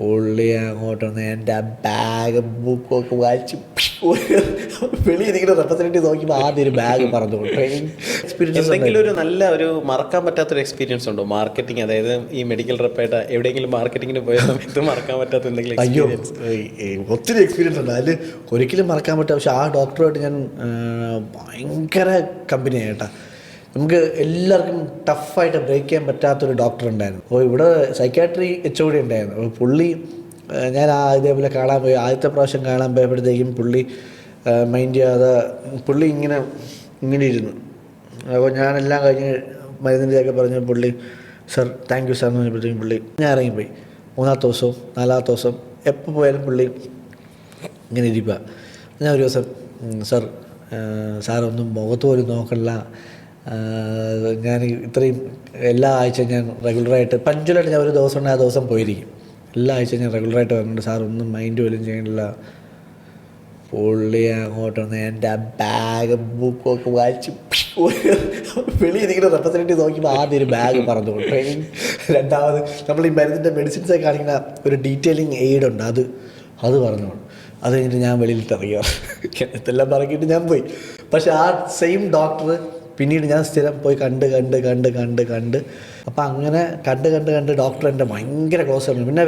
പുള്ളി അങ്ങോട്ട് വന്ന് എൻ്റെ ബാഗും ബുക്കൊക്കെ വായിച്ച് വെളിയിരിക്കുന്ന റെപ്രസെൻറ്റേറ്റീവ് നോക്കിയപ്പോൾ ആദ്യം ഒരു ബാഗ് പറഞ്ഞു. ട്രെയിനിങ് എക്സ്പീരിയൻസ് എന്തെങ്കിലും ഒരു നല്ല ഒരു മറക്കാൻ പറ്റാത്തൊരു എക്സ്പീരിയൻസ് ഉണ്ടോ മാർക്കറ്റിംഗ്, അതായത് ഈ മെഡിക്കൽ റെപ്പായിട്ട് എവിടെയെങ്കിലും മാർക്കറ്റിങ്ങിന് പോയ സമയത്ത് മറക്കാൻ പറ്റാത്ത എന്തെങ്കിലും അയ്യോ എക്സ്പീരിയൻസ്? ഒത്തിരി എക്സ്പീരിയൻസ് ഉണ്ട്, അതിൽ ഒരിക്കലും മറക്കാൻ പറ്റില്ല. പക്ഷെ ആ ഡോക്ടറുമായിട്ട് ഞാൻ ഭയങ്കര കമ്പനിയായി കേട്ടോ. നമുക്ക് എല്ലാവർക്കും ടഫായിട്ട് ബ്രേക്ക് ചെയ്യാൻ പറ്റാത്തൊരു ഡോക്ടർ ഉണ്ടായിരുന്നു. അപ്പോൾ ഇവിടെ സൈക്കാട്രി HOD ഉണ്ടായിരുന്നു. അപ്പോൾ പുള്ളി ഞാൻ ഇതേപോലെ കാണാൻ പോയി, ആദ്യത്തെ പ്രാവശ്യം കാണാൻ പോയപ്പോഴത്തേക്കും പുള്ളി മൈൻഡ് ചെയ്യാതെ പുള്ളി ഇങ്ങനെ ഇരുന്നു. അപ്പോൾ ഞാനെല്ലാം കഴിഞ്ഞ് മരുന്നിൻ്റെയൊക്കെ പറഞ്ഞ പുള്ളി സർ താങ്ക് യു സാർ എന്ന് പറഞ്ഞപ്പോഴത്തേക്കും പുള്ളി ഞാൻ ഇറങ്ങിപ്പോയി. മൂന്നാമത്തെ ദിവസവും നാലാമത്തെ ദിവസം എപ്പോൾ പോയാലും പുള്ളി ഇങ്ങനെ ഇരിക്കുക. ഞാൻ ഒരു ദിവസം സാറൊന്നും മുഖത്ത് പോലും നോക്കണില്ല, ഞാൻ ഇത്രയും എല്ലാ ആഴ്ചയും ഞാൻ റെഗുലറായിട്ട് പഞ്ചുവലായിട്ട് ഞാൻ ഒരു ദിവസം ഉണ്ടെങ്കിൽ ആ ദിവസം പോയിരിക്കും. എല്ലാ ആഴ്ചയും ഞാൻ റെഗുലറായിട്ട് വരുന്നുണ്ട്, സാറൊന്നും മൈൻഡ് പോലും ചെയ്യണില്ല. പുള്ളി അങ്ങോട്ട് വന്ന് എൻ്റെ ബാഗും ബുക്കൊക്കെ വായിച്ച് വെളിയിരിക്കുന്ന റെപ്രസെൻറ്റേറ്റീവ് നോക്കിയപ്പോൾ ആദ്യം ഒരു ബാഗ് പറഞ്ഞു. ട്രെയിനിങ് രണ്ടാമത് നമ്മൾ ഈ മരുന്നിൻ്റെ മെഡിസിൻസൊക്കെ കാണിക്കുന്ന ഒരു ഡീറ്റെയിലിംഗ് എയ്ഡ് ഉണ്ട്, അത് പറഞ്ഞു. അത് കഴിഞ്ഞിട്ട് ഞാൻ വെളിയിലിട്ട് ഇറങ്ങിയോ ഇതെല്ലാം പറഞ്ഞിട്ട് ഞാൻ പോയി. പക്ഷെ ആ സെയിം ഡോക്ടർ പിന്നീട് ഞാൻ സ്ഥിരം പോയി കണ്ട് അപ്പം അങ്ങനെ കണ്ട് ഡോക്ടർ എൻ്റെ ഭയങ്കര ക്ലോസ് ആയിരുന്നു. പിന്നെ